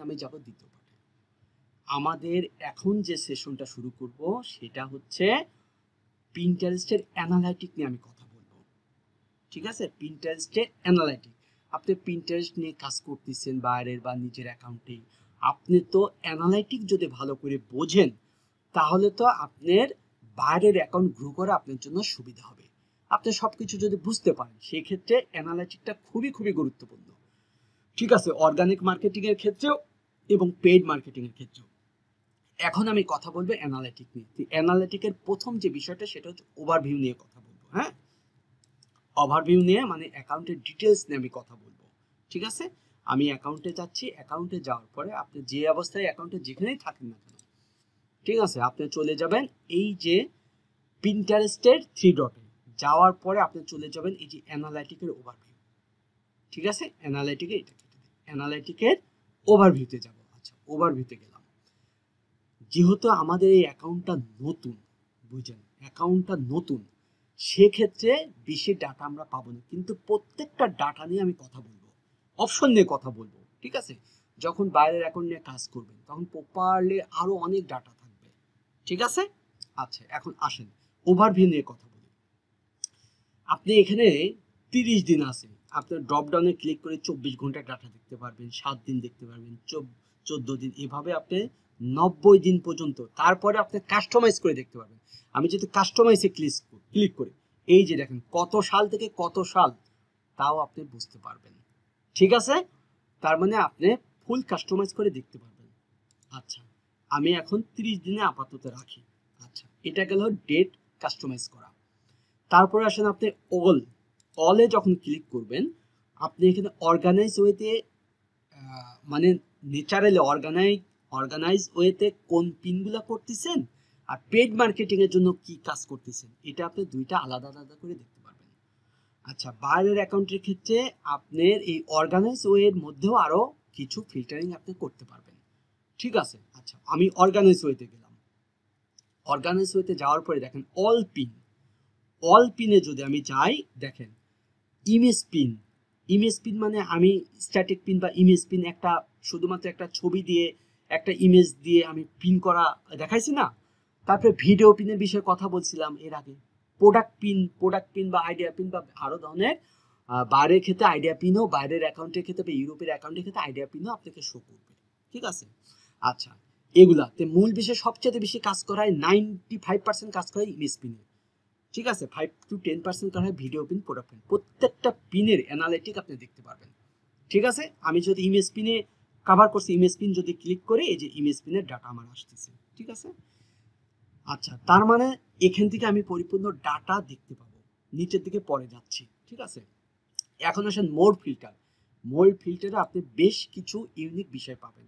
আমি যাব দ্বিতীয় পার্টে। আমাদের এখন যে সেশনটা শুরু করব সেটা হচ্ছে পিন্টারেস্টের অ্যানালাইটিক নিয়ে আমি কথা বলবো। ঠিক আছে, পিন্টারেস্টের অ্যানালাইটিক। আপনি পিন্টারেস্ট নিয়ে কাজ করতেছেন বাইরের বা নিজের অ্যাকাউন্টে, আপনি তো অ্যানালাইটিক যদি ভালো করে বোঝেন তাহলে তো আপনার বাইরের অ্যাকাউন্ট গ্রো করা আপনার জন্য সুবিধা হবে। আপনি সবকিছু যদি বুঝতে পারেন সেই ক্ষেত্রে অ্যানালাইটিকটা খুবই খুবই গুরুত্বপূর্ণ। ঠিক আছে, অর্গানিক মার্কেটিং এর ক্ষেত্রেও এবং পেইড মার্কেটিং এর ক্ষেত্রেও। এখন আমি কথা বলবো অ্যানালিটিক নিয়ে। অ্যানালিটিকের প্রথম যে বিষয়টা সেটা হচ্ছে ওভারভিউ নিয়ে কথা বলবো। হ্যাঁ, ওভারভিউ নিয়ে মানে অ্যাকাউন্টের ডিটেলস নিয়ে আমি কথা বলবো। ঠিক আছে, আমি অ্যাকাউন্টে যাচ্ছি, অ্যাকাউন্টে যাওয়ার পরে আপনি যে অবস্থায় অ্যাকাউন্টে যেখানেই থাকেন না কেন, ঠিক আছে, আপনি চলে যাবেন এই যে পিন্টারেস্টের থ্রি ডটে, যাওয়ার পরে আপনি চলে যাবেন এই যে অ্যানালাইটিকের ওভারভিউ। ঠিক আছে, অ্যানালাইটিকে এটা কেটে দিন, অ্যানালাইটিকের ওভারভিউতে যাব। আচ্ছা, ওভারভিউতে গেলাম। যেহেতু আমাদের এই অ্যাকাউন্টটা নতুন, বুঝেন, অ্যাকাউন্টটা নতুন, সেক্ষেত্রে বেশি ডাটা আমরা পাবো না, কিন্তু প্রত্যেকটা ডাটা নিয়ে আমি কথা বলবো, অপশন নিয়ে কথা বলবো। ঠিক আছে, যখন বাইরের অ্যাকাউন্ট নিয়ে কাজ করবেন তখন প্রপারলি আরো অনেক ডাটা থাকবে। ঠিক আছে, আচ্ছা এখন আসেন ওভারভিউ নিয়ে কথা বলি। আপনি এখানে 30 দিন আছে, আপনার ড্রপ ডাউনে ক্লিক করে 24 ঘন্টা ডাটা দেখতে পারবেন, 7 দিন দেখতে পারবেন, 14 দিন, এভাবে আপনি 90 দিন পর্যন্ত। তারপরে আপনি কাস্টমাইজ করে দেখতে পারবেন। আমি যদি কাস্টমাইজে ক্লিক করি, এই যে দেখেন কত সাল থেকে কত সাল, তাও আপনি বুঝতে পারবেন। ঠিক আছে, তার মানে আপনি ফুল কাস্টমাইজ করে দেখতে পারবেন। আচ্ছা, আমি এখন 30 দিনে আপাতত রাখি। আচ্ছা, এটা গেল ডেট কাস্টমাইজ করা। তারপরে আসেন আপনি অলে যখন ক্লিক করবেন, আপনি এখানে অর্গানাইজ ওয়েতে মানে ন্যাচারালি অর্গানাইজ ওয়েতে কোন পিনগুলো করতেছেন আর পেড মার্কেটিং এর জন্য কি কাজ করতেছেন, এটা আপনি দুইটা আলাদা আলাদা করে দেখতে পারবেন। আচ্ছা, বাইরের অ্যাকাউন্টের ক্ষেত্রে আপনার এই অর্গানাইজ ওয়ের মধ্যেও আরো কিছু ফিল্টারিং আপনি করতে পারবেন। ঠিক আছে, আচ্ছা আমি অর্গানাইজ ওয়েতে গেলাম। অর্গানাইজ ওয়েতে যাওয়ার পরে দেখেন অল পিনে যদি আমি যাই, দেখেন ইমেজ পিন। ইমেজ পিন মানে আমি স্ট্যাটিক পিন বা ইমেজ পিন, একটা শুধুমাত্র একটা ছবি দিয়ে একটা ইমেজ দিয়ে আমি পিন করা দেখাইছি না। তারপরে ভিডিও পিনের বিষয়ে কথা বলছিলাম এর আগে। প্রোডাক্ট পিন বা আইডিয়া পিন বা আরো ধরনের বাইরের ক্ষেত্রে আইডিয়া পিনও, বাইরের অ্যাকাউন্টের ক্ষেত্রে বা ইউরোপের অ্যাকাউন্টের ক্ষেত্রে আইডিয়া পিনও আপনাকে শো করবে। ঠিক আছে, আচ্ছা এগুলাতে মূল বিষয় সবচেয়ে বেশি কাজ করায় 95% কাজ করায় ইমেজ পিনে। ঠিক আছে, 5 to 10% করা হয় ভিডিও পিন, প্রোডাক্ট পিন। প্রত্যেকটা পিনের অ্যানালিটিক আপনি দেখতে পারবেন। ঠিক আছে, আমি যদি ইমেজ পিনে কভার করছি, ইমেজ পিন যদি ক্লিক করে এই যে ইমেজ পিনের ডাটা আমার আসতেছে। ঠিক আছে, আচ্ছা তার মানে এখান থেকে আমি পরিপূর্ণ ডাটা দেখতে পাবো। নিচের দিকে পরে যাচ্ছি। ঠিক আছে, এখন আসেন মোর ফিল্টারে আপনি বেশ কিছু ইউনিক বিষয় পাবেন।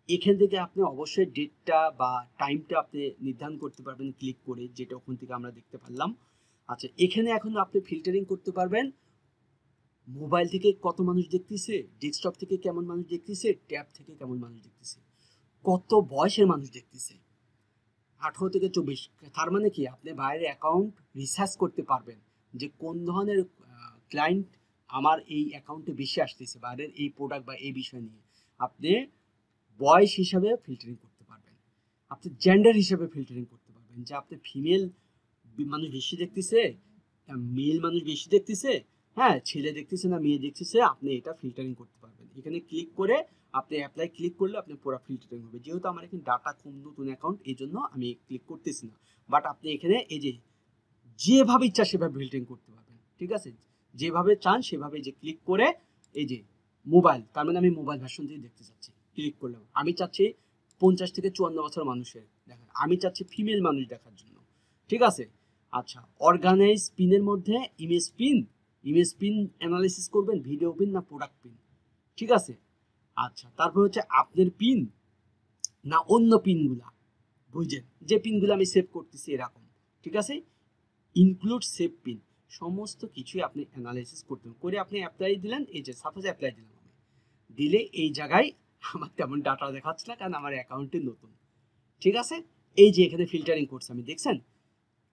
এখান থেকে আপনি অবশ্যই ডেটটা বা টাইমটা আপনি নির্ধারণ করতে পারবেন ক্লিক করে, যেটা ওখান থেকে আমরা দেখতে পারলাম। আচ্ছা, এখানে এখন আপনি ফিল্টারিং করতে পারবেন মোবাইল থেকে কত মানুষ দেখতেছে, ডেস্কটপ থেকে কেমন মানুষ দেখতেছে, ট্যাব থেকে কেমন মানুষ দেখতেছে, কত বয়সের মানুষ দেখতেছে, 18 থেকে 24। তার মানে কি, আপনি বাইরের অ্যাকাউন্ট রিসার্চ করতে পারবেন যে কোন ধরনের ক্লায়েন্ট আমার এই অ্যাকাউন্টে বেশি আসতেছে বাইরের এই প্রোডাক্ট বা এই বিষয় নিয়ে। আপনি বয়স হিসাবে ফিল্টারিং করতে পারবেন, আপনি জেন্ডার হিসাবে ফিল্টারিং করতে পারবেন, যে আপনি ফিমেল মানুষ বেশি দেখতেছে, মেল মানুষ বেশি দেখতেছে, হ্যাঁ ছেলে দেখতেছে না মেয়ে দেখতেছে, আপনি এটা ফিল্টারিং করতে পারবেন। এখানে ক্লিক করে আপনি অ্যাপ্লাই ক্লিক করলে আপনি পুরো ফিল্টারিং হবে। যেহেতু আমার এখানে ডাটা খুব নতুন অ্যাকাউন্ট, এই জন্য আমি ক্লিক করতেছি না। বাট আপনি এখানে এই যে যেভাবে ইচ্ছা সেভাবে ফিল্টারিং করতে পারবেন। ঠিক আছে, যেভাবে চান সেভাবে যে ক্লিক করে এই যে মোবাইল, তার মানে আমি মোবাইল ভার্সন দিয়ে দেখতে চাচ্ছি, ক্লিক করলাম। আমি চাচ্ছি 50 থেকে 54 বছর মানুষের দেখা, আমি চাচ্ছি ফিমেল মানুষ দেখার জন্য। ঠিক আছে, আচ্ছা অর্গানাইজ পিনের মধ্যে ইমেজ পিন অ্যানালাইসিস করবেন, ভিডিও পিন না প্রোডাক্ট পিন। ঠিক আছে, আচ্ছা তারপর হচ্ছে আপনার পিন না অন্য পিনগুলা, বুঝছেন, যে পিনগুলো আমি সেভ করতেছি এরকম। ঠিক আছে, ইনক্লুড সেভ পিন, সমস্ত কিছুই আপনি অ্যানালাইসিস করতে করে আপনি অ্যাপ্লাই দিলেন। এই যে সাপোজ অ্যাপ্লাই দিলাম আমি, দিলে এই জায়গায় আমার তেমন ডাটা দেখাচ্ছে না, কারণ আমার অ্যাকাউন্টে নতুন। ঠিক আছে, এই যে এখানে ফিল্টারিং করছে আমি, দেখছেন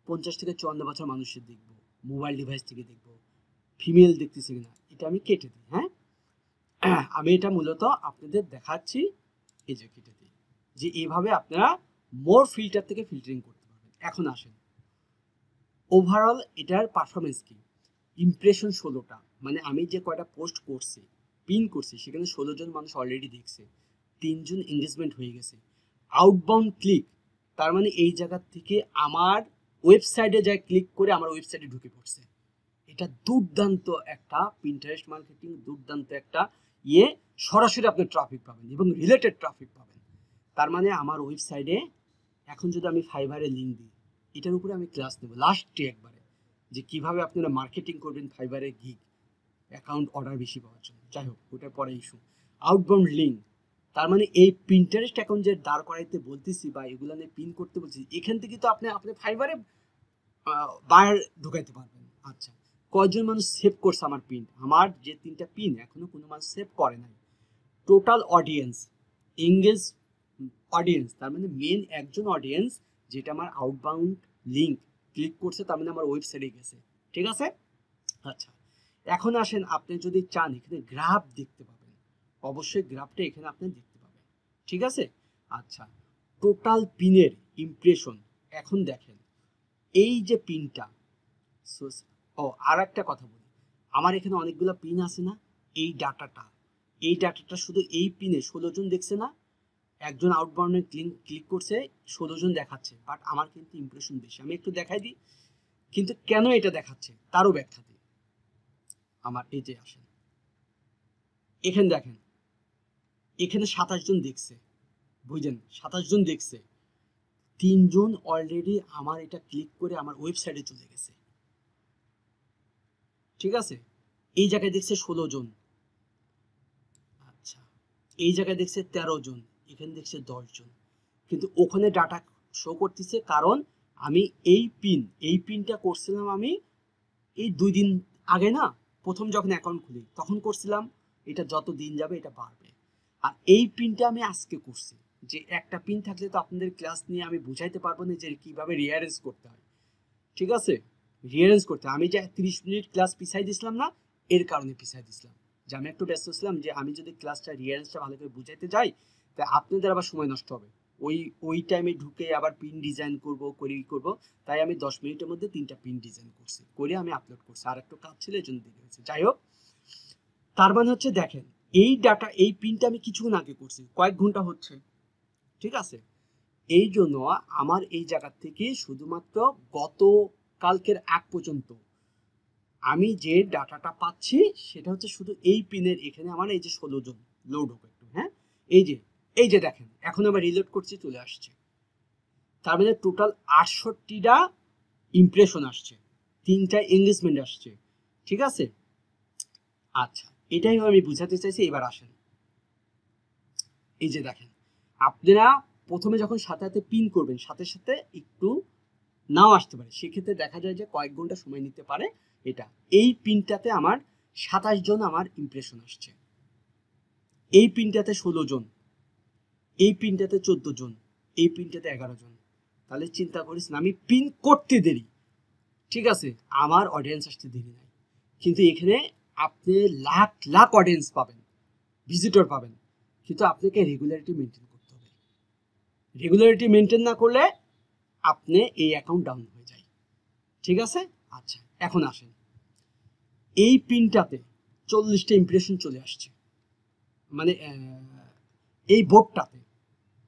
50 থেকে 54 বছর মানুষের দেখবো, মোবাইল ডিভাইস থেকে দেখবো, ফিমেল দেখতেছি কিনা, এটা আমি কেটে দিই। হ্যাঁ, আমি এটা মূলত আপনাদের দেখাচ্ছি এই যে কেটে দিই, যে এইভাবে আপনারা মোর ফিল্টার থেকে ফিল্টারিং করতে পারবেন। এখন আসেন ওভারঅল এটার পারফরমেন্স কি। ইমপ্রেশন 16টা, মানে আমি যে কয়টা পোস্ট করছি পিন করছি সেখানে 16 জন মানুষ অলরেডি দেখছে, 3 জন এঙ্গেজমেন্ট হয়ে গেছে। আউটবাউন্ড ক্লিক, তার মানে এই জায়গা থেকে আমার ওয়েবসাইটে যায় ক্লিক করে আমার ওয়েবসাইটে ঢুকে পড়ছে। এটা দুর্দান্ত একটা পিন্টারেস্ট মার্কেটিং, দুর্দান্ত একটা ইয়ে, সরাসরি আপনি ট্রাফিক পাবেন এবং রিলেটেড ট্রাফিক পাবেন। তার মানে আমার ওয়েবসাইটে এখন যদি আমি ফাইবারে লিঙ্ক দিই, এটার উপরে আমি ক্লাস নেব লাস্টে একবারে, যে কিভাবে আপনারা মার্কেটিং করবেন ফাইবারে গিগ অ্যাকাউন্ট অর্ডার বেশি পাওয়ার জন্য। যাই হোক, ওটার পরে ইস্যু। আউটবাউন্ড লিঙ্ক, তার মানে এই পিন্টারেস্ট অ্যাকাউন্ট যে দাঁড় করাইতে বলতেছি বা এগুলো নিয়ে পিন করতে বলছি, এখান থেকে তো আপনি আপনি ফাইবারে বায়ার ঢুকাইতে পারবেন। আচ্ছা, কয়জন মানুষ সেভ করছে আমার পিন? আমার যে 3টা পিন এখনো কোনো মানুষ সেভ করে নাই। টোটাল অডিয়েন্স, এঙ্গেজ অডিয়েন্স, তার মানে মেন একজন অডিয়েন্স যেটা আমার আউটবাউন্ড লিঙ্ক ক্লিক করছে, তার মানে আমার ওয়েবসাইটে গেছে। ঠিক আছে? আচ্ছা, এখন আসেন আপনি যদি চান এখানে গ্রাফ দেখতে পাবেন, অবশ্যই গ্রাফটা এখানে আপনি দেখতে পাবেন। ঠিক আছে? আচ্ছা, টোটাল পিনের ইমপ্রেশন এখন দেখেন, এই যে পিনটা, ও আর একটা কথা বলি, আমার এখানে অনেকগুলো পিন আছে না, এই ডাটাটা, এই ডাটাটা শুধু এই পিনে 16 জন দেখছে না, একজন আউটবাউন্ডে ক্লিক করছে 16 জন দেখাচ্ছে, বাট আমার কিন্তু ইমপ্রেশন বেশি। আমি একটু দেখাই দিই, কিন্তু কেন এটা দেখাচ্ছে তারও ব্যাখ্যা দিই। আমার এই যে আসেন এখানে দেখেন, এখানে 27 জন দেখছে, বুঝলেন? 27 জন দেখছে, 3 জন অলরেডি আমার এটা ক্লিক করে আমার ওয়েবসাইটে চলে গেছে। ঠিক আছে? এই জায়গায় দেখছে 16 জন, আচ্ছা এই জায়গায় দেখছে 13 জন, এখানে দেখছে 10 জন, কিন্তু ওখানে ডাটা শো করতেছে, কারণ আমি এই পিনটা করছিলাম আমি এই 2 দিন আগে না, প্রথম যখন অ্যাকাউন্ট খুলি তখন করছিলাম। এটা যত দিন যাবে এটা বাড়বে। আর এই পিনটা আমি আজকে করছি, যে একটা পিন থাকলে তো আপনাদের ক্লাস নিয়ে আমি বুঝাইতে পারবো না যে কিভাবে রিয়ারেঞ্জ করতে হয়। ঠিক আছে? রিয়ারেঞ্জ করতে আমি যে 30 মিনিট ক্লাস পিছাই দিছিলাম না, এর কারণে পিছাই দিছিলাম, যে আমি একটু ব্যস্ত ছিলাম, যে আমি যদি ক্লাসটা রিয়ারেঞ্জটা ভালো করে বুঝাইতে যাই তা আপনাদের আবার সময় নষ্ট হবে। ওই টাইমে ঢুকে আবার পিন ডিজাইন করব, তাই আমি 10 মিনিটের মধ্যে 3টা পিন ডিজাইন করছি, করে আমি আপলোড করছি। আর একটু কাজ ছিল, এই জন্য দেরি হয়েছে। যাই হোক, তার মানে হচ্ছে দেখেন, এই ডাটা এই পিনটা আমি কিছুক্ষণ আগে করছি, কয়েক ঘন্টা হচ্ছে। ঠিক আছে? এই জন্য আমার এই জায়গা থেকে শুধুমাত্র গত কালকের আগ পর্যন্ত আমি যে ডাটাটা পাচ্ছি সেটা হচ্ছে শুধু এই পিনের এখানে আমার এই যে 16 জন লোড হবে একটু, হ্যাঁ, এই যে দেখেন এখন আবার রিলোড করছি, চলে আসছে। তার মানে টোটাল 68টা ইমপ্রেশন আসছে, 3টা এঙ্গেজমেন্ট আসছে। ঠিক আছে? আচ্ছা, এটাই আমি বুঝাতে চাইছি। এবার আসেন, এই যে দেখেন, আপনারা প্রথমে যখন সাথে সাথে পিন করবেন সাথে সাথে একটু নাও আসতে পারে, সেক্ষেত্রে দেখা যায় যে কয়েক ঘন্টা সময় নিতে পারে। এটা এই পিনটাতে আমার 27 জন আমার ইমপ্রেশন আসছে, এই পিনটাতে 16 জন, এই পিনটাতে 14 জন, এই পিনটাতে 11 জন। তাহলে চিন্তা করিস না, আমি পিন করতে দেরি, ঠিক আছে, আমার অডিয়েন্স আসতে দেরি নাই, কিন্তু এখানে আপনি লাখ লাখ অডিয়েন্স পাবেন, ভিজিটর পাবেন, কিন্তু আপনাকে রেগুলারিটি মেনটেন করতে হবে। রেগুলারিটি মেনটেন না করলে আপনি এই অ্যাকাউন্ট ডাউন হয়ে যায়। ঠিক আছে? আচ্ছা, এখন আসেন, এই পিনটাতে 40টা ইমপ্রেশন চলে আসছে, মানে এই বোর্ডটাতে।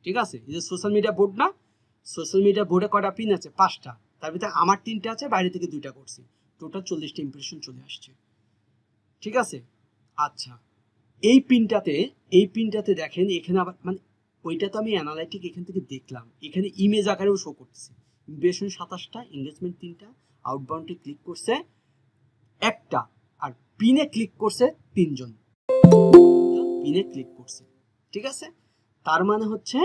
ঠিক আছে? এই যে সোশ্যাল মিডিয়া বোর্ড না, সোশ্যাল মিডিয়া বোর্ডে কটা পিন আছে? 5টা, তার ভিতরে আমার 3টা আছে, বাইরে থেকে 2টা করছি, টোটাল 40টা ইমপ্রেশন চলে আসছে। ঠিক আছে? আচ্ছা, এই পিনটাতে দেখেন, এখানে আবার মানে ওইটা তো আমি অ্যানালাইটিক এখান থেকে দেখলাম, এখানে ইমেজ আকারেও শো করতেছে। ইমপ্রেশন 27টা, এঙ্গেজমেন্ট 3টা, আউটবাউন্ডে ক্লিক করছে একটা, আর পিনে ক্লিক করছে 3 জন, পিনে ক্লিক করছে। ঠিক আছে? তার মানে হচ্ছে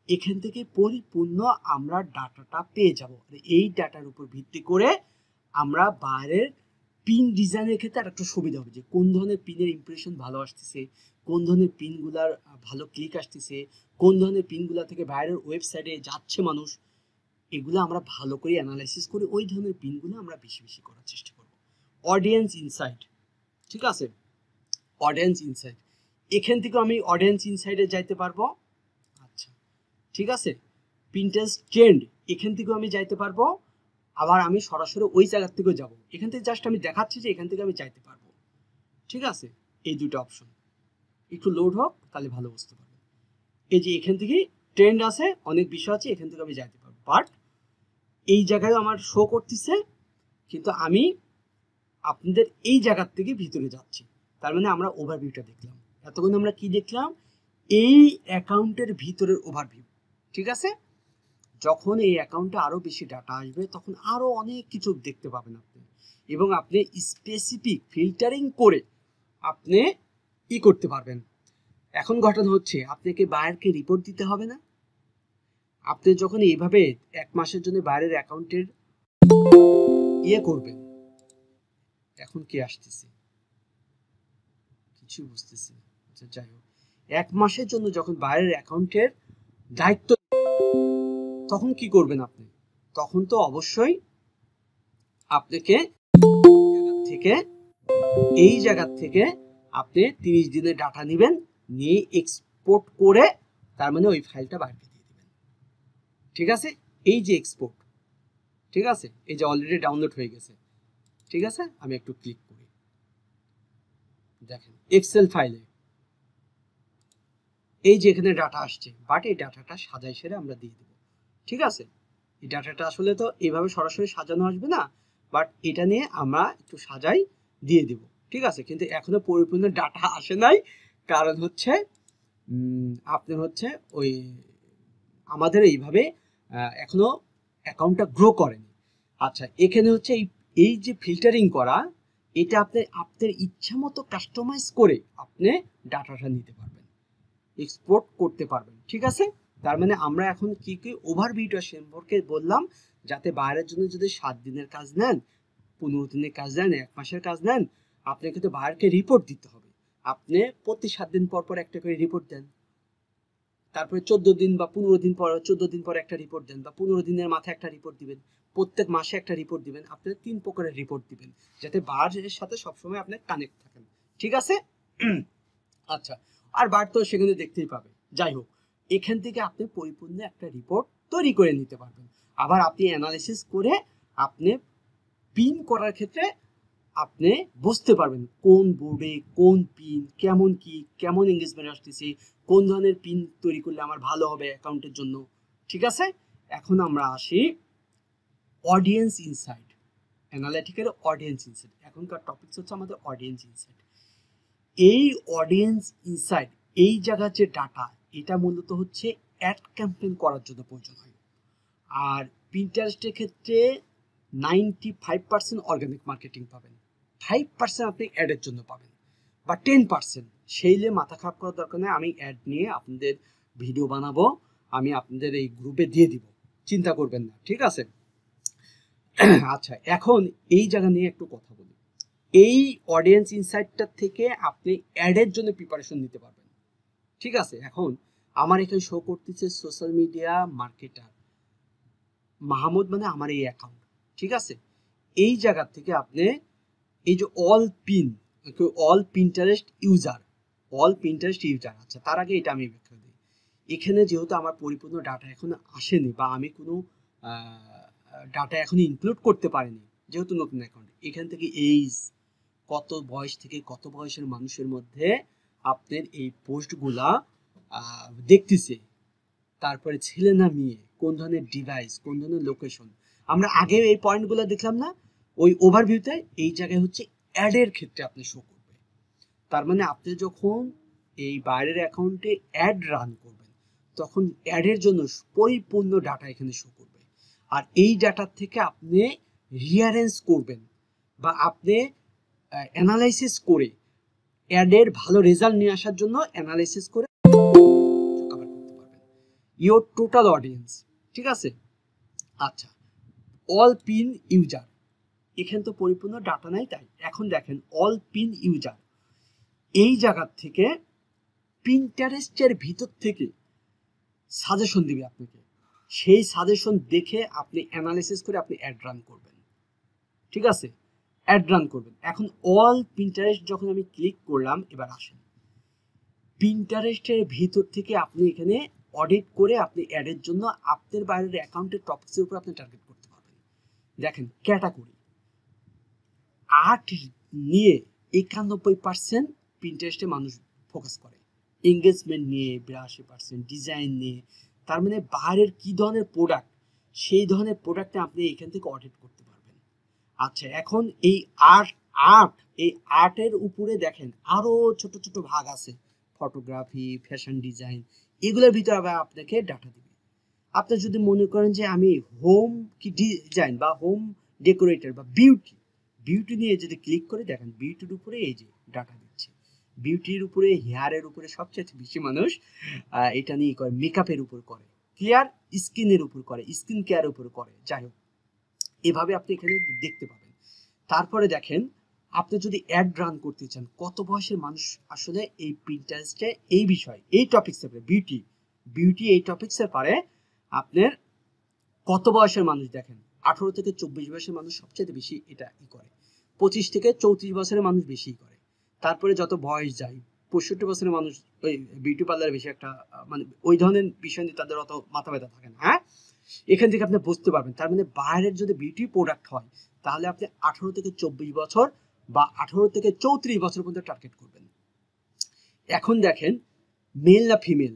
এখান থেকে পরিপূর্ণ আমরা ডাটাটা পেয়ে যাব। এই ডাটার উপর ভিত্তি করে আমরা বাইরের পিন ডিজাইনের ক্ষেত্রে আর একটা সুবিধা হবে, যে কোন ধরনের পিনের ইমপ্রেশন ভালো আসতেছে, কোন ধরনের পিনগুলার ভালো ক্লিক আসতেছে, কোন ধরনের পিনগুলা থেকে বাইরের ওয়েবসাইটে যাচ্ছে মানুষ, এগুলো আমরা ভালো করে অ্যানালাইসিস করে ওই ধরনের পিনগুলো আমরা বেশি বেশি করার চেষ্টা করব। অডিয়েন্স ইনসাইট, ঠিক আছে? অডিয়েন্স ইনসাইট, এখান থেকে আমি অডিয়েন্স ইনসাইটে যাইতে পারবো, ঠিক আছে। পিন্টারেস্ট ট্রেন্ড এখান থেকেও আমি যাইতে পারবো, আবার আমি সরাসরি ওই জায়গা থেকেও যাব। এখান থেকে জাস্ট আমি দেখাচ্ছি যে এখান থেকে আমি যাইতে পারবো। ঠিক আছে, এই দুটো অপশন একটু লোড হোক তাহলে ভালো বুঝতে পারবো। এই যে এখান থেকে ট্রেন্ড আছে, অনেক বিষয় আছে, এখান থেকে আমি যাইতে পারবো, বাট এই জায়গায় আমার শো করতেছে, কিন্তু আমি আপনাদের এই জায়গার থেকে ভিতরে যাচ্ছি। তার মানে আমরা ওভারভিউটা দেখলাম। এতক্ষণ আমরা কি দেখলাম? এই অ্যাকাউন্টের ভিতরের ওভারভিউ। ঠিক আছে, যখন এই অ্যাকাউন্টে আরো বেশি ডাটা আসবে তখন আরো অনেক কিছু দেখতে পাবেন আপনি, এবং আপনি স্পেসিফিক ফিল্টারিং করে আপনি করতে পারবেন। এখন ঘটনা হচ্ছে আপনাকে বায়ারকে রিপোর্ট দিতে হবে না। আপনি যখন এইভাবে 1 মাসের জন্য বাইরের অ্যাকাউন্টের করবেন, এখন কি আসতেছে কিছু বুঝতেছি না। আচ্ছা যাই হোক, 1 মাসের জন্য যখন বাইরের অ্যাকাউন্টের দায়িত্ব, তখন কি করবেন আপনি? তখন তো অবশ্যই আপনাকে থেকে এই জায়গা থেকে আপনি 30 দিনের ডাটা নেবেন, নিয়ে এক্সপোর্ট করে তার মানে ওই ফাইলটা বাইরে দিয়ে দিবেন। ঠিক আছে, এই যে এক্সপোর্ট, ঠিক আছে, এই যে অলরেডি ডাউনলোড হয়ে গেছে। ঠিক আছে, আমি একটু ক্লিক করি, দেখেন এক্সেল ফাইলে এই যে এখানে ডাটা আসছে, বাট এই ডাটাটা সাজাই সেরে আমরা দিয়ে দেব। ঠিক আছে, এই ডাটাটা আসলে তো এইভাবে সরাসরি সাজানো আসবে না, বাট এটা নিয়ে আমরা একটু সাজাই দিয়ে দেব। ঠিক আছে, কিন্তু এখনো পরিপূর্ণ ডাটা আসে নাই, কারণ হচ্ছে আপনার হচ্ছে ওই আমাদের এইভাবে এখনো অ্যাকাউন্টটা গ্রো করেনি। আচ্ছা, এখানে হচ্ছে এই যে ফিল্টারিং করা, এটা আপনি আপনার ইচ্ছা মতো কাস্টমাইজ করে আপনি ডাটাটা নিতে পারবেন, এক্সপোর্ট করতে পারবেন। ঠিক আছে, তার মানে আমরা এখন কি কি ওভারভিউটা সম্পর্কে বললাম, যাতে বাইরের জন্য যদি 7 দিনের কাজ নেন, 15 দিনের কাজ নেন, 1 মাসের কাজ নেন, আপনাকে তো বাইরকে রিপোর্ট দিতে হবে। আপনি প্রতি 7 দিন পর পর একটা করে রিপোর্ট দেন, তারপরে 14 দিন বা 15 দিন পর 14 দিন পর একটা রিপোর্ট দেন, বা 15 দিনের মাথায় একটা রিপোর্ট দিবেন, প্রত্যেক মাসে একটা রিপোর্ট দিবেন। আপনি 3 প্রকারের রিপোর্ট দিবেন, যাতে বারের সাথে সবসময় আপনি কানেক্ট থাকেন। ঠিক আছে, আচ্ছা, আর বার তো সেখানে দেখতেই পাবে। যাই হোক, এখান থেকে আপনি পরিপূর্ণ একটা রিপোর্ট তৈরি করে নিতে পারবেন। আবার আপনি অ্যানালিসিস করে আপনি পিন করার ক্ষেত্রে আপনি বুঝতে পারবেন কোন বোর্ডে কোন পিন কেমন, কি কেমন এঙ্গেজমেন্ট আসতেছে, কোন ধরনের পিন তৈরি করলে আমার ভালো হবে অ্যাকাউন্টের জন্য। ঠিক আছে, এখন আমরা আসি audience insight, analytical audience insight. এখনকার টপিকস হচ্ছে আমাদের অডিয়েন্স ইনসাইট। এই অডিয়েন্স ইনসাইট, এই জায়গার যে ডাটা, এটা মূলত হচ্ছে অ্যাড ক্যাম্পেইন করার জন্য প্রয়োজন হয়। আর পিন্টারেস্টের ক্ষেত্রে 95% অর্গানিক মার্কেটিং পাবেন, 5% আপনি অ্যাডের জন্য পাবেন, বা 10%। সেইলে মাথা খারাপ করার দরকার নেই, আমি অ্যাড নিয়ে আপনাদের ভিডিও বানাবো, আমি আপনাদের এই গ্রুপে দিয়ে দিব, চিন্তা করবেন না। ঠিক আছে, আচ্ছা, এখন এই জায়গা নিয়ে একটু কথা বলি। এই অডিয়েন্স ইনসাইটটা থেকে আপনি অ্যাডের জন্য প্রিপারেশন নিতে পারবেন। ঠিক আছে, এখন আমার এখানে শো করতেছে সোশ্যাল মিডিয়া মার্কেটার মাহমুদ, মানে আমার এই অ্যাকাউন্ট। ঠিক আছে, এই জায়গা থেকে আপনি এই যে অল পিন্টারেস্ট ইউজার, আচ্ছা, তার আগে এটা আমি ব্যাখ্যা দিই। এখানে যেহেতু আমার পরিপূর্ণ ডাটা এখনো আসেনি, বা আমি কোনো ডাটা এখনো ইনক্লুড করতে পারিনি, যেহেতু নতুন অ্যাকাউন্ট, এখান থেকে এইজ, কত বয়স থেকে কত বয়সের মানুষের মধ্যে আপনার এই পোস্টগুলা দেখতেছে, তারপরে ছেলে না মেয়ে, কোন ধরনের ডিভাইস, কোন ধরনের লোকেশন, আমরা আগে এই পয়েন্টগুলো দেখলাম না ওই ওভারভিউতে। এই জায়গায় হচ্ছে অ্যাডের ক্ষেত্রে আপনি শো করবে। তার মানে আপনি যখন এই বাইরের অ্যাকাউন্টে অ্যাড রান করবেন, তখন অ্যাডের জন্য পরিপূর্ণ ডাটা এখানে শো করবে। আর এই ডাটার থেকে আপনি রিয়ারেঞ্জ করবেন, বা আপনি অ্যানালাইসিস করে অ্যাডের ভালো রেজাল্ট নিয়ে আসার জন্য অ্যানালাইসিস করে কভার করতে পারবেন ইওর টোটাল অডিয়েন্স। ঠিক আছে, আচ্ছা, অল পিন ইউজার, এখানে তো পরিপূর্ণ ডাটা নাই, তাই এখন দেখেন অল পিন ইউজার, এই জায়গা থেকে পিন্টারেস্টের ভিতর থেকে সাজেশন দিবে আপনাকে, সেই সাজেশন দেখে আপনি অ্যানালাইসিস করে আপনি অ্যাড রান করবেন। ঠিক আছে, অ্যাড রান করবেন। এখন অল পিন্টারেস্ট যখন আমি ক্লিক করলাম, এবার আসেন পিন্টারেস্টের ভিতর থেকে আপনি এখানে অডিট করে আপনি অ্যাডের জন্য আপনার বাইরের অ্যাকাউন্টের টপিক্সের উপর আপনি টার্গেট করতে পারবেন। দেখেন ক্যাটাগরি আর্ট নিয়ে 91% পিন্টারেস্টে মানুষ ফোকাস করে, এঙ্গেজমেন্ট নিয়ে 82%, ডিজাইন নিয়ে। তার মানে বাইরের কি ধরনের প্রোডাক্ট, সেই ধরনের প্রোডাক্টে আপনি এখান থেকে অডিট করতে পারবেন। আচ্ছা, এখন এই আর্টের উপরে দেখেন আরো ছোট ছোট ভাগ আছে, ফটোগ্রাফি, ফ্যাশন ডিজাইন, এগুলোর ভিতরে আবার আপনাকে ডাটা দিবে। আপনি যদি মনে করেন যে আমি হোম কি ডিজাইন বা হোম ডেকোরেটর বা বিউটি নিয়ে যদি ক্লিক করে দেখেন, বিউটির উপরে এই যে ডাটা দিচ্ছে, বিউটির উপরে, হেয়ারের উপরে সবচেয়ে বেশি মানুষ এটা নিয়ে করে, মেকআপের উপর করে, ক্লিয়ার, স্কিনের উপর করে, স্কিন কেয়ার উপর করে। যাই হোক, এভাবে আপনি এখানে দেখতে পাবেন। তারপরে দেখেন, আপনি যদি অ্যাড রান করতে চান, কত বয়সের মানুষ আসলে এই পিন্টারেস্টে এই বিষয়, এই টপিক্সের পারে, বিউটি এই টপিক্সের পারে আপনার কত বয়সের মানুষ দেখেন, 18 থেকে 24 বয়সের মানুষ সবচেয়ে বেশি এটা করে, 25 থেকে 34 বছরের মানুষ বেশি করে। তারপরে যত বয়স যায়, 65 বছরের মানুষ ওই বিউটি পার্লারে বেশি একটা মানে ওই ধরনের বিষয় নিয়ে তাদের অত মাথা ব্যথা থাকে না। হ্যাঁ, এখান থেকে আপনি বুঝতে পারবেন। তার মানে বাইরের যদি বিউটি প্রোডাক্ট হয়, তাহলে আপনি 18 থেকে 24 বছর বা 18 থেকে 34 বছর পর্যন্ত টার্গেট করবেন। এখন দেখেন মেল না ফিমেল,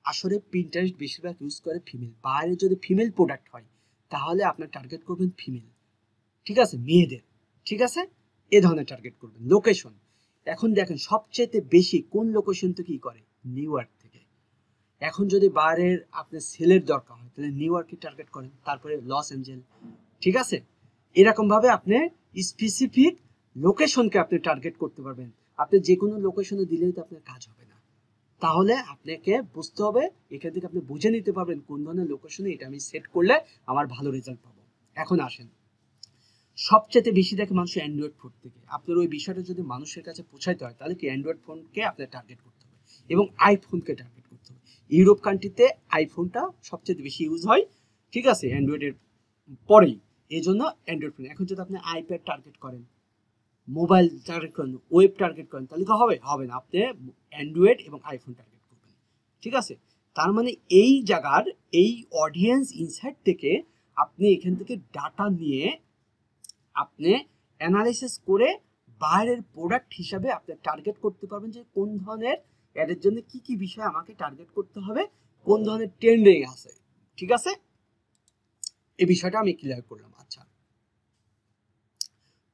আসলে পিন্টারেস্ট বেশিরভাগ ইউজ করে ফিমেল। বাইরে যদি ফিমেল প্রোডাক্ট হয়, তাহলে আপনার টার্গেট করবেন ফিমেল, ঠিক আছে, মেয়েদের, ঠিক আছে, এ ধরনের টার্গেট করবেন। লোকেশন, এখন দেখেন সবচেয়ে বেশি কোন লোকেশন থেকে কি করে, নিউ ইয়র্ক থেকে। এখন যদি বাইরের আপনার সেলের দরকার হয়, তাহলে নিউ ইয়র্কে টার্গেট করেন, তারপরে লস অ্যাঞ্জেল, ঠিক আছে। এরকম ভাবে আপনি স্পেসিফিক লোকেশনকে আপনি টার্গেট করতে পারবেন। আপনি যে কোনো লোকেশনে দিলেই তো আপনার কাজ হবে না, তাহলে আপনাকে বুঝতে হবে, এখান থেকে আপনি বুঝে নিতে পারবেন কোন ধরনের লোকেশনে এটা আমি সেট করলে আমার ভালো রেজাল্ট পাবো। এখন আসেন, সবচেয়ে বেশি দেখে মানুষ অ্যান্ড্রয়েড ফোন থেকে। আপনার ওই বিষয়টা যদি মানুষের কাছে পৌঁছাইতে হয়, তাহলে কি অ্যান্ড্রয়েড ফোনকে আপনার টার্গেট করতে হবে এবং আইফোনকে টার্গেট করতে হবে। ইউরোপ কান্ট্রিতে আইফোনটা সবচেয়ে বেশি ইউজ হয়, ঠিক আছে, অ্যান্ড্রয়েডের পরেই। এই জন্য অ্যান্ড্রয়েড ফোন। এখন যদি আপনি আইপ্যাড টার্গেট করেন, মোবাইল টার্গেট করেন, ওয়েব টার্গেট করেন, তাহলে কি হবে না, আপনি অ্যান্ড্রয়েড এবং আইফোন টার্গেট করবেন, ঠিক আছে। তার মানে এই জায়গার এই অডিয়েন্স ইনসাইট থেকে আপনি এখান থেকে ডাটা নিয়ে আপনি অ্যানালাইসিস করে বাইরের প্রোডাক্ট হিসাবে আপনি টার্গেট করতে পারবেন যে কোন ধরনের অ্যাডের জন্য কি কি বিষয় আমাকে টার্গেট করতে হবে, কোন ধরনের ট্রেন্ডিং আছে, ঠিক আছে। এই বিষয়টা আমি ক্লিয়ার করলাম। আচ্ছা,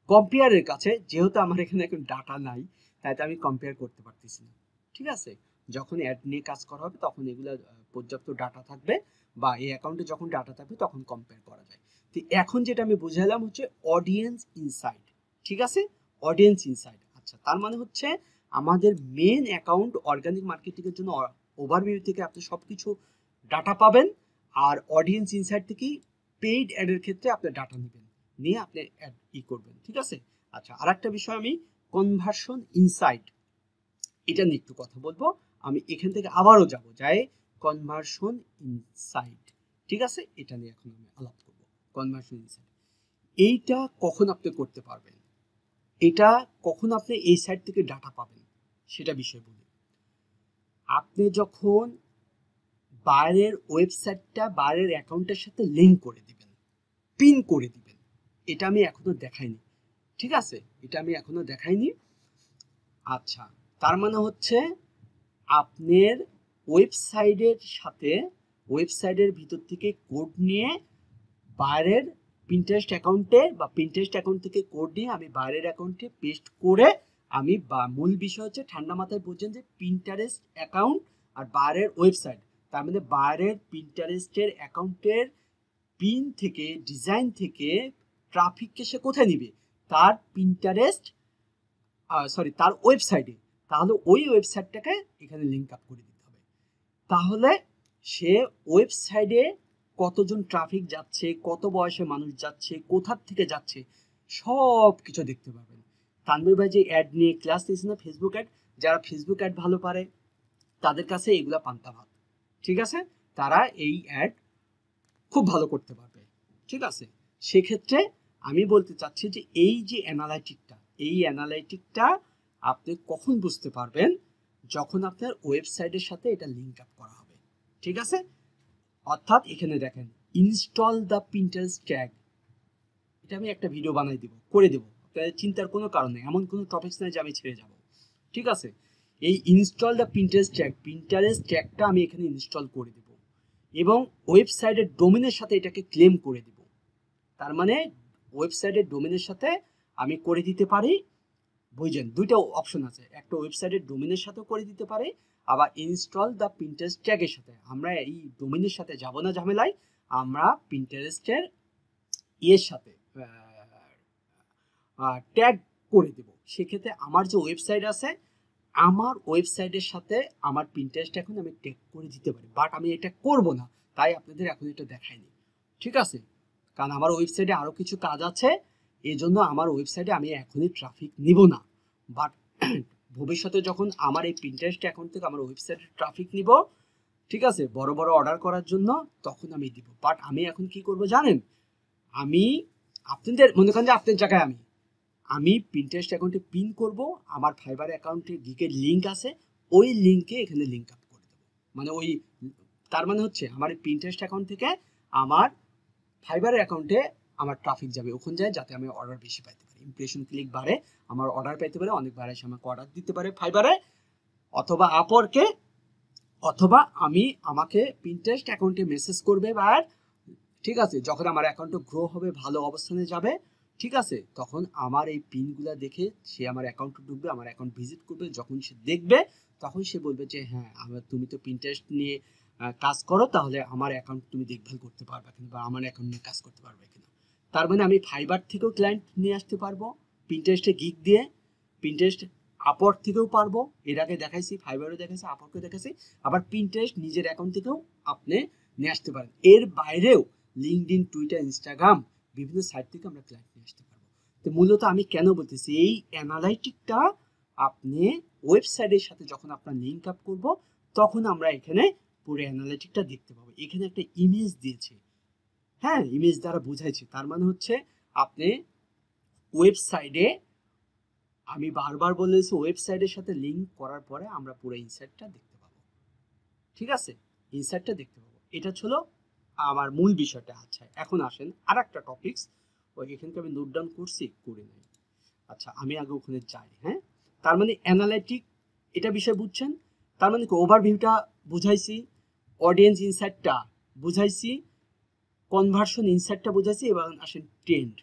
কম্পেয়ারের কাছে যেহেতু আমার এখানে এখন ডাটা নাই, তাই তো আমি কম্পেয়ার করতে পারতেছি না, ঠিক আছে। যখন অ্যাড নিয়ে কাজ করা হবে, তখন এগুলো পর্যাপ্ত ডাটা থাকবে, বা এই অ্যাকাউন্টে যখন ডাটা থাকবে তখন কম্পেয়ার করা যায়। তো এখন যেটা আমি বুঝালাম হচ্ছে অডিয়েন্স ইনসাইট, ঠিক আছে, অডিয়েন্স ইনসাইট। আচ্ছা, তার মানে হচ্ছে আমাদের মেন অ্যাকাউন্ট অর্গানিক মার্কেটিং এর জন্য ওভারভিউ থেকে আপনি সবকিছু ডাটা পাবেন, আর অডিয়েন্স ইনসাইট থেকেই পেইড অ্যাডের ক্ষেত্রে আপনি ডাটা নেবেন, নিয়ে আপনি অ্যাড করবেন, ঠিক আছে। আচ্ছা, আরেকটা বিষয় আমি কনভার্সন ইনসাইট, এটা নিয়ে একটু কথা বলবো। আমি এখান থেকে আবারও যাই কনভার্সন ইনসাইট, ঠিক আছে, এটা নিয়ে এখন আমি আলাপ করব। কনভার্সন ইনসাইট এইটা কখন আপনি করতে পারবেন, এটা কখন আপনি এই সাইট থেকে ডাটা পাবেন, সেটা বিষয় বলি। আপনি যখন বাইরের ওয়েবসাইটটা বাইরের অ্যাকাউন্টের সাথে লিংক করে দিবেন, পিন করে দিবেন, এটা আমি এখনো দেখাইনি, ঠিক আছে, এটা আমি এখনো দেখাইনি। আচ্ছা, তার মানে হচ্ছে আপনার ওয়েবসাইটের সাথে, ওয়েবসাইটের ভিতর থেকে কোড নিয়ে বাইরের পিন্টারেস্ট অ্যাকাউন্টে বা পিন্টারেস্ট অ্যাকাউন্ট থেকে কোড নিয়ে আমি বাইরের অ্যাকাউন্টে পেস্ট করে আমি, বা মূল বিষয় হচ্ছে ঠান্ডা মাথায় বুঝছেন যে পিন্টারেস্ট অ্যাকাউন্ট আর বাইরের ওয়েবসাইট, তার মানে বাইরের পিন্টারেস্টের অ্যাকাউন্টের পিন থেকে, ডিজাইন থেকে ট্রাফিককে সে কোথায় নিবে, তার পিন্টারেস্ট তার ওয়েবসাইটে। তাহলে ওই ওয়েবসাইটটাকে এখানে লিঙ্ক আপ করে দিতে হবে। তাহলে সে ওয়েবসাইটে কতজন ট্রাফিক যাচ্ছে, কত বয়সে মানুষ যাচ্ছে, কোথার থেকে যাচ্ছে, সব কিছু দেখতে পাবেন। তানভীর ভাই যে অ্যাড নিয়ে ক্লাস দিয়েছে না, ফেসবুক অ্যাড, যারা ফেসবুক অ্যাড ভালো পারে তাদের কাছে এগুলা পান্তা ভাত, ঠিক আছে, তারা এই অ্যাড খুব ভালো করতে পারবে, ঠিক আছে। সেক্ষেত্রে আমি বলতে চাচ্ছি যে এই যে অ্যানালাইটিকটা, এই অ্যানালাইটিকটা আপনি কখন বুঝতে পারবেন, যখন আপনার ওয়েবসাইটের সাথে এটা লিঙ্ক আপ করা হবে, ঠিক আছে। অর্থাৎ এখানে দেখেন ইনস্টল দ্য পিন্টারেস্ট ট্যাগ, এটা আমি একটা ভিডিও বানাই দিব, করে দেব, আপনাদের চিন্তার কোনো কারণ নেই, এমন কোনো টপিকস নাই যে আমি ছেড়ে যাব। ঠিক আছে, এই ইনস্টল দ্য পিন্টারেস্ট ট্যাগটা আমি এখানে ইনস্টল করে দেব এবং ওয়েবসাইটের ডোমেনের সাথে এটাকে ক্লেম করে দেব। তার মানে ওয়েবসাইটের ডোমেনের সাথে আমি করে দিতে পারি, বুঝছেন, দুইটা অপশন আছে, একটা ওয়েবসাইটের ডোমেনের সাথেও করে দিতে পারে, আবার ইনস্টল দ্য পিন্টারেস্ট ট্যাগের সাথে। আমরা এই ডোমেনের সাথে যাব না ঝামেলায়, আমরা পিন্টারেস্টের এর সাথে ট্যাগ করে দেব। সেক্ষেত্রে আমার যে ওয়েবসাইট আছে, আমার ওয়েবসাইটের সাথে আমার পিন্টারেস্ট এখন আমি ট্যাগ করে দিতে পারি, বাট আমি এটা করব না, তাই আপনাদের এখন এটা দেখাইনি। ঠিক আছে, কারণ আমার ওয়েবসাইটে আরো কিছু কাজ আছে, এই জন্য আমার ওয়েবসাইটে আমি এখনই ট্রাফিক নিব না, বাট ভবিষ্যতে যখন আমার এই পিন্টারেস্ট অ্যাকাউন্ট থেকে আমার ওয়েবসাইটে ট্রাফিক নিব, ঠিক আছে, বড় বড় অর্ডার করার জন্য, তখন আমি দিব। বাট আমি এখন কি করব জানেন, আমি আপনাদের মনে করেন যে আপনার জায়গায় আমি পিন্টারেস্ট অ্যাকাউন্টে পিন করব, আমার ফাইবার অ্যাকাউন্টে গিকের লিঙ্ক আছে, ওই লিঙ্কে এখানে লিঙ্ক আপ করে দেবো। মানে ওই, তার মানে হচ্ছে আমার এই পিন্টারেস্ট অ্যাকাউন্ট থেকে আমার ফাইবারের অ্যাকাউন্টে আমার ট্রাফিক যাবে, ওখানে যায় যাতে আমি অর্ডার বেশি পাইতে পারি, ইমপ্রেশন ক্লিক বাড়ে, আমার অর্ডার পাইতে পারে, অনেক বাড়ে এসে আমাকে অর্ডার দিতে পারে ফাইবারে অথবা আপওয়ার্কে, অথবা আমাকে পিন্টারেস্ট অ্যাকাউন্টে মেসেজ করবে বা, ঠিক আছে, যখন আমার অ্যাকাউন্টটা গ্রো হবে, ভালো অবস্থানে যাবে, ঠিক আছে, তখন আমার এই পিনগুলা দেখে সে আমার অ্যাকাউন্টে ঢুকবে, আমার অ্যাকাউন্ট ভিজিট করবে, যখন সে দেখবে তখন সে বলবে যে হ্যাঁ, তুমি তো পিন্টারেস্ট নিয়ে কাজ করো, তাহলে আমার অ্যাকাউন্ট তুমি দেখভাল করতে পারবে কিনা বা আমার অ্যাকাউন্ট নিয়ে কাজ করতে পারবে কিনা। তার মানে আমি ফাইবার থেকেও ক্লায়েন্ট নিয়ে আসতে পারবো, পিন্টারেস্টে গিগ দিয়ে, পিন্টারেস্ট আপওয়ার্ক থেকেও পারবো, এর আগে দেখাইছি, ফাইবারও দেখাইছি, আপওয়ার্কও দেখাইছি, আবার পিন্টারেস্ট নিজের অ্যাকাউন্ট থেকেও আপনি নিয়ে আসতে পারেন। এর বাইরেও লিঙ্কডইন, টুইটার, ইনস্টাগ্রাম, বিভিন্ন সাইট থেকে আমরা ক্লায়েন্ট নিয়ে আসতে পারবো। তো মূলত আমি কেন বলতেছি, এই অ্যানালাইটিকটা আপনি ওয়েবসাইটের সাথে যখন আপনার লিঙ্ক আপ করব, তখন আমরা এখানে পুরো অ্যানালাইটিকটা দেখতে পাবো। এখানে একটা ইমেজ দিয়েছে, হ্যাঁ, ইমেজ দ্বারা বুঝাইছে, তার মানে হচ্ছে আপনি ওয়েবসাইটে, আমি বারবার বলেছি, ওয়েবসাইটের সাথে লিঙ্ক করার পরে আমরা পুরো ইনসাইটটা দেখতে পাবো। ঠিক আছে, ইনসাইটটা দেখতে পাবো, এটা ছিল আমার মূল বিষয়টা। আচ্ছা, এখন আসেন আর একটা টপিকস, ওই এখানকে আমি নোট ডাউন করছি, করে নেই। আচ্ছা, আমি আগে ওখানে যাই। হ্যাঁ, তার মানে অ্যানালাইটিক, এটা বিষয় বুঝছেন, তার মানে কি ওভারভিউটা বুঝাইছি, অডিয়েন্স ইনসাইটটা বুঝাইছি, কনভার্সন ইনসাইটটা বুঝাইছি, এবার আসেন ট্রেন্ড।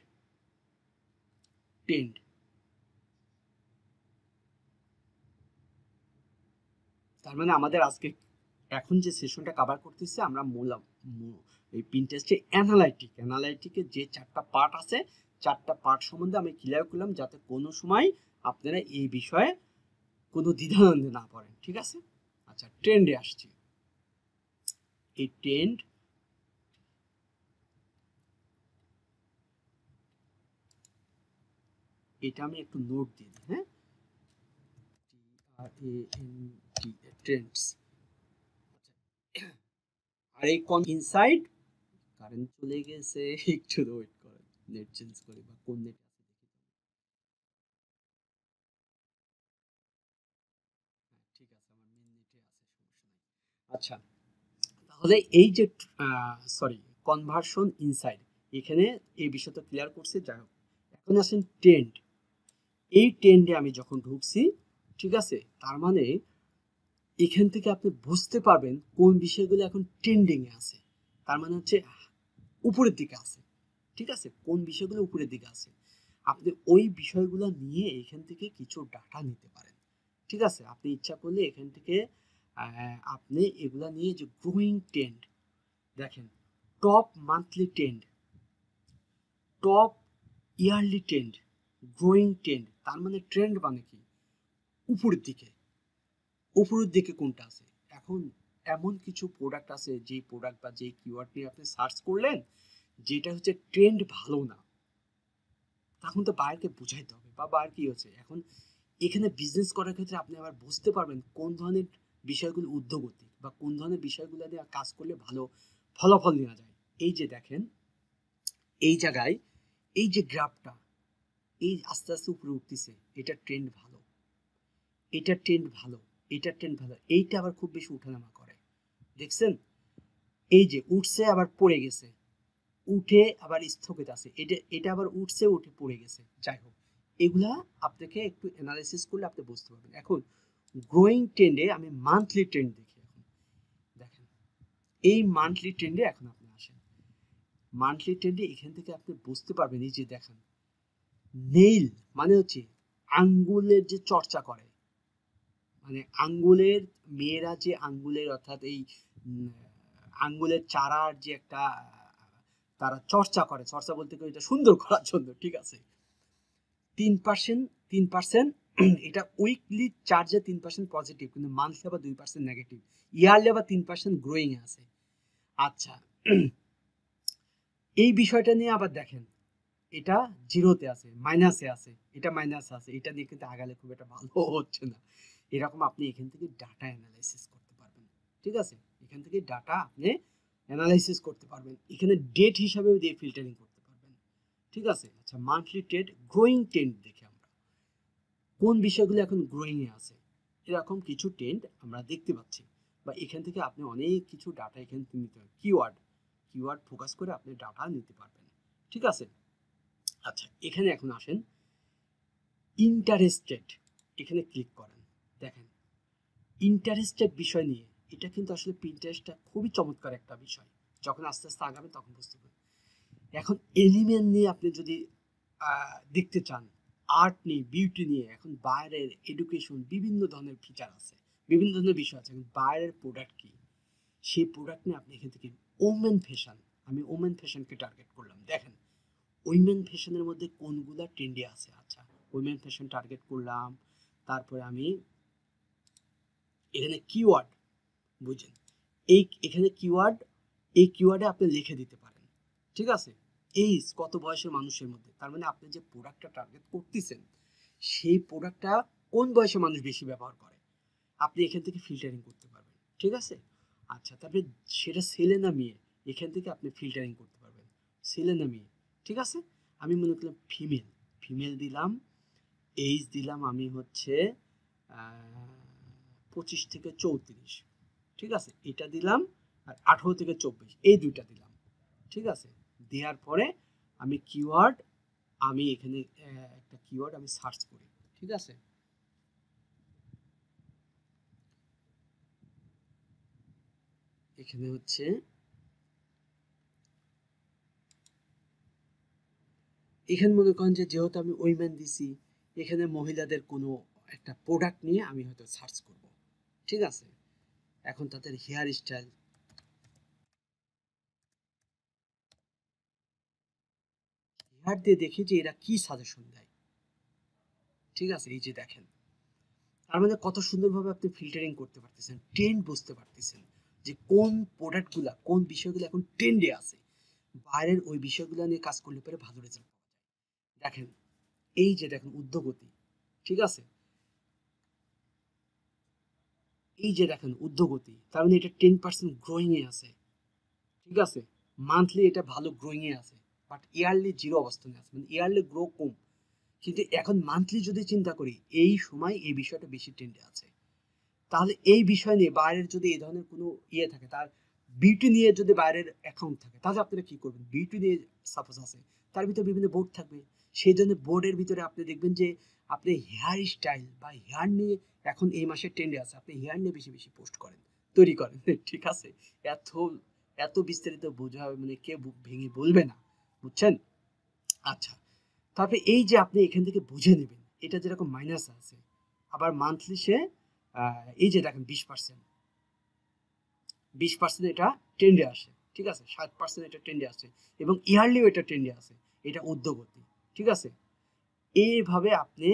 ট্রেন্ড তার মানে আমাদের আজকে এখন যে সেশনটা কভার করতেছি, আমরা মূল এই পিন্টারেস্টে অ্যানালাইটিকের যে 4টা পার্ট আছে, 4টা পার্ট সম্বন্ধে আমি ক্লিয়ার করলাম, যাতে কোনো সময় আপনারা এই বিষয়ে কোনো দ্বিধাদ্বন্দ্বে না পড়েন। ঠিক আছে, আচ্ছা, ট্রেন্ডে আসছি। এই ট্রেন্ড, এটা আমি একটু নোট দিয়ে দিই। হ্যাঁ, TRAND, ট্রেন্ডস। আর এই ইনসাইড, কারেন্ট চলে গেছে, একটু ওয়েট করেন, নেট চেঞ্জ করি, বা কোন নেট আছে দেখি। হ্যাঁ, ঠিক আছে, আমার মেন নেটে আছে, সমস্যা নাই। আচ্ছা, তাহলে এই যে সরি, কনভার্সন ইনসাইড, এখানে এই বিষয়টা ক্লিয়ার করছে। যাই হোক, এখন আসেন ট্রেন্ড। এই ট্রেন্ডে আমি যখন ঢুকছি, ঠিক আছে, তার মানে এখান থেকে আপনি বুঝতে পারবেন কোন বিষয়গুলো এখন ট্রেন্ডিং এ আছে, তার মানে হচ্ছে উপরের দিকে আছে। ঠিক আছে, কোন বিষয়গুলো উপরের দিকে আছে, আপনি ওই বিষয়গুলো নিয়ে এখান থেকে কিছু ডাটা নিতে পারেন। ঠিক আছে, আপনি ইচ্ছা করলে এখান থেকে আপনি এগুলা নিয়ে, যে গ্রোয়িং ট্রেন্ড দেখেন, top monthly trend, top yearly trend, growing trend, তার মানে ট্রেন্ড মানে কি, উপরের দিকে, উপরের দিকে কোনটা আছে। এখন এমন কিছু প্রোডাক্ট আছে, যেই প্রোডাক্ট বা যেই কিওয়ার্ড নিয়ে আপনি সার্চ করলেন, যেটা হচ্ছে ট্রেন্ড ভালো না, তখন তো বায়ারকে বুঝাইতে হবে, বা বায়ার কি হচ্ছে এখন এখানে বিজনেস করার ক্ষেত্রে আপনি আবার বুঝতে পারবেন কোন ধরনের বিষয়গুলো উদ্যোগতি, বা কোন ধরনের বিষয়গুলো নিয়ে কাজ করলে ভালো ফলাফল নেওয়া যায়। এই যে দেখেন, এই জায়গায় এই যে গ্রাফটা, এই আস্তে আস্তে উপরে উঠতেছে, এটা ট্রেন্ড ভালো, এটা ট্রেন্ড ভালো, এটা ট্রেন্ড ভালো, এইটা আবার খুব বেশি উঠানামা করে, দেখছেন। এই যে উঠছে আবার পড়ে গেছে, উঠে আবার স্থগিত আছে, এটা এটা আবার উঠছে উঠে পড়ে গেছে, যাই হোক এগুলা আপনাকে একটু অ্যানালাইসিস করলে আপনি বুঝতে পারবেন। এখন গ্রোয়িং ট্রেন্ডে আমি মান্থলি ট্রেন্ড দেখি। এখন দেখেন এই মান্থলি ট্রেন্ডে এখন আপনি আসেন, মান্থলি ট্রেন্ডে এখান থেকে আপনি বুঝতে পারবেন। এই যে দেখেন নেইল মানে হচ্ছে আঙ্গুলের যে চর্চা করে, মানে আঙ্গুলের মেয়েরা যে আঙ্গুলের অর্থাৎ এই আঙ্গুলের চারার যে একটা তারা চর্চা করে, চর্চা বলতে কি এটা সুন্দর করার জন্য, ঠিক আছে। 3% 3% এটা উইকলি চার্জে 3% পজিটিভ, কিন্তু মান্থলি আবার 2% নেগেটিভ, ইয়ারলি আবার 3% গ্রোয়িং আছে। আচ্ছা এই বিষয়টা নিয়ে আবার দেখেন এটা জিরোতে আছে, মাইনাসে আছে, এটা মাইনাসে আছে, এটা নিয়ে কিন্তু আগালে খুব একটা ভালো হচ্ছে না। এরকম আপনি এখান থেকে ডাটা অ্যানালাইসিস করতে পারবেন, ঠিক আছে। এখান থেকে ডাটা আপনি অ্যানালাইসিস করতে পারবেন, এখানে ডেট হিসাবেও দিয়ে ফিল্টারিং করতে পারবেন, ঠিক আছে। আচ্ছা মান্থলি ট্রেড গ্রোয়িং ট্রেন্ড দেখে আমরা কোন বিষয়গুলো এখন গ্রোয়িং এ আছে, এরকম কিছু ট্রেন্ড আমরা দেখতে পাচ্ছি, বা এখান থেকে আপনি অনেক কিছু ডাটা এখান থেকে নিতে পারবেন, কিওয়ার্ড ফোকাস করে আপনি ডাটা নিতে পারবেন, ঠিক আছে। আচ্ছা এখানে এখন আসেন ইন্টারেস্টেড, এখানে ক্লিক করেন, দেখেন ইন্টারেস্টেড বিষয় নিয়ে এটা কিন্তু আসলে পিন্টারেস্টটা খুবই চমৎকার একটা বিষয়, যখন আস্তে আস্তে আগাবেন তখন বুঝতে পারবেন। এখন এলিমেন্ট নিয়ে আপনি যদি দেখতে চান, আর্ট নিয়ে, বিউটি নিয়ে, এখন বাইরের এডুকেশন, বিভিন্ন ধরনের ফিচার আছে, বিভিন্ন ধরনের বিষয় আছে, এখন বাইরের প্রোডাক্ট কি, সেই প্রোডাক্ট নিয়ে আপনি এখান থেকে ওমেন ফ্যাশন, আমি ওমেন ফ্যাশনকে টার্গেট করলাম, দেখেন উইমেন ফ্যাশনের মধ্যে কোনগুলা ট্রেন্ডে আছে। আচ্ছা উইমেন ফ্যাশন টার্গেট করলাম, তারপরে আমি এখানে কিওয়ার্ড বুঝেন, এই এখানে কিওয়ার্ড, এই কিওয়ার্ডে আপনি লিখে দিতে পারেন, ঠিক আছে। এইজ কত বয়সের মানুষের মধ্যে, তার মানে আপনি যে প্রোডাক্টটা টার্গেট করতেছেন সেই প্রোডাক্টটা কোন বয়সে মানুষ বেশি ব্যবহার করে, আপনি এখান থেকে ফিল্টারিং করতে পারবেন, ঠিক আছে। আচ্ছা তারপরে সেটা ছেলে না মেয়ে, এখান থেকে আপনি ফিল্টারিং করতে পারবেন, ছেলে না মেয়ে, ঠিক আছে। আমি মনে করলাম ফিমেল, ফিমেল দিলাম, এইজ দিলাম আমি হচ্ছে 25 থেকে 34, ঠিক আছে, এটা দিলাম, আর 18 থেকে 24 এই দুইটা দিলাম, ঠিক আছে। দেওয়ার পরে আমি কিওয়ার্ড, আমি এখানে একটা কিওয়ার্ড আমি সার্চ করি, ঠিক আছে। এখানে হচ্ছে এখানে মনে করেন যে যেহেতু আমি উইমেন দিছি, এখানে মহিলাদের কোনো একটা প্রোডাক্ট নিয়ে আমি হয়তো সার্চ করব, ঠিক আছে। এখন তাদের হেয়ার স্টাইল, হেয়ার দিয়ে দেখি যে এরা কি সাজেশন দেয়, ঠিক আছে। এই যে দেখেন তার মানে কত সুন্দরভাবে আপনি ফিল্টারিং করতে পারতেছেন, ট্রেন্ড বুঝতে পারতেছেন যে কোন প্রোডাক্টগুলা কোন বিষয়গুলো এখন ট্রেন্ডে আছে, বাইরের ওই বিষয়গুলো নিয়ে কাজ করলে পরে ভালো রেজাল্ট পাওয়া যায়। দেখেন এই যে দেখেন উদ্যোগতি, ঠিক আছে, এই যে দেখেন উদ্যোগতি, তার মানে এটা 10% গ্রোয়িং এ আছে, ঠিক আছে। মান্থলি এটা ভালো গ্রোয়িং এ আছে, বাট ইয়ারলি জিরো অবস্থানে আছে, মানে ইয়ারলি গ্রো কম, কিন্তু এখন মান্থলি যদি চিন্তা করি এই সময় এই বিষয়টা বেশি ট্রেন্ডে আছে। তাহলে এই বিষয় নিয়ে বাইরের যদি এই ধরনের কোনো ইয়ে থাকে, তার বিউটি নিয়ে যদি বাইরের অ্যাকাউন্ট থাকে, তাহলে আপনারা কি করবেন, বিউটি নিয়ে সাপোজ আছে, তার ভিতরে বিভিন্ন বোর্ড থাকবে, সেই জন্য বোর্ডের ভিতরে আপনি দেখবেন যে আপনি হেয়ার স্টাইল বা হেয়ার নিয়ে এখন এই মাসের ট্রেন্ডে আছে, আপনি হেয়ার নিয়ে বেশি বেশি পোস্ট করেন, তৈরি করেন, ঠিক আছে। এত এত বিস্তারিত বোঝা মানে কে বুক ভেঙে বলবে না, বুঝছেন। আচ্ছা তারপরে এই যে আপনি এখান থেকে বুঝে নেবেন এটা যেরকম মাইনাস আছে, আবার মান্থলি সে এই যে দেখেন 20% এটা ট্রেন্ডে আসে, ঠিক আছে, 60% এটা ট্রেন্ডে আসে, এবং ইয়ারলিও এটা ট্রেন্ডে আছে, এটা উদ্যোগতি, ঠিক আছে। এইভাবে আপনি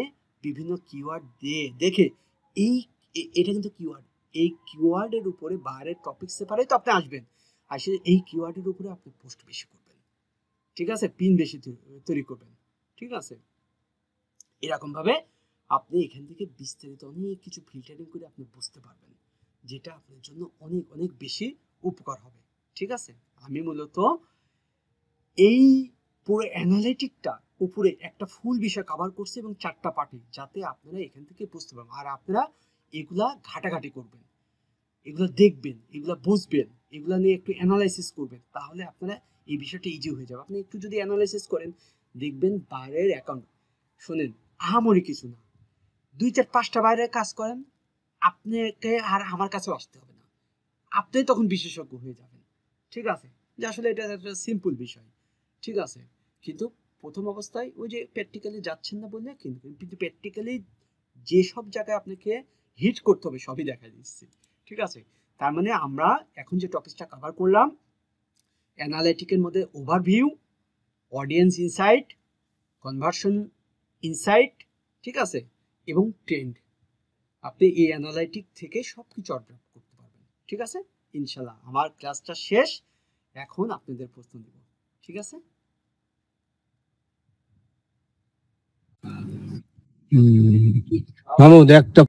বিভিন্ন কিওয়ার্ড দিয়ে দেখে এই এটা কিন্তু কিওয়ার্ড, এই কিওয়ার্ডের উপরে বাইরের টপিক সেপারে তো আপনি আসবেন, আসে এই কিওয়ার্ডের উপরে আপনি পোস্ট বেশি করবেন, ঠিক আছে, পিন বেশি তৈরি করবেন, ঠিক আছে। এরকম ভাবে আপনি এখান থেকে বিস্তারিত অনেক কিছু ফিল্টারিং করে আপনি বুঝতে পারবেন, যেটা আপনার জন্য অনেক অনেক বেশি উপকার হবে, ঠিক আছে। আমি মূলত এই পুরো অ্যানালিটিকটা উপরে একটা ফুল বিষয় কভার করছি এবং 4টা পার্টি, যাতে আপনারা এখান থেকে বুঝতে পারবেন, আর আপনারা এগুলা ঘাটাঘাটি করবেন, এগুলো দেখবেন, এগুলো বুঝবেন, এগুলো নিয়ে একটু অ্যানালাইসিস করবেন, তাহলে আপনারা এই বিষয়টা ইজি হয়ে যাবে। আপনি একটু যদি অ্যানালাইসিস করেন দেখবেন বাইরের অ্যাকাউন্ট, শোনেন, আহামরি কিছু না, 2 4 5টা বাইরের কাজ করেন, আপনাকে আর আমার কাছেও আসতে হবে না, আপনি তখন বিশেষজ্ঞ হয়ে যাবেন। ঠিক আছে, যে আসলে এটা একটা সিম্পল বিষয়। ঠিক আছে, কিন্তু প্রথম অবস্থায় ওই যে প্র্যাকটিক্যালি যাচ্ছেন না বললে কিন্তু প্র্যাকটিক্যালি যেসব জায়গায় আপনাকে হিট করতে হবে সবই দেখা দিচ্ছি। ঠিক আছে, তার মানে আমরা এখন যে টপিকটা কভার করলাম, অ্যানালাইটিকের মধ্যে overview, audience insight, conversion insight, ঠিক আছে, এবং ট্রেন্ড, আপনি এই অ্যানালাইটিক থেকে সব কিছু অর্জন করতে পারবেন। ঠিক আছে, ইনশাল্লাহ আমার ক্লাসটা শেষ, এখন আপনাদের প্রশ্ন দেব। ঠিক আছে। মামুদ একটা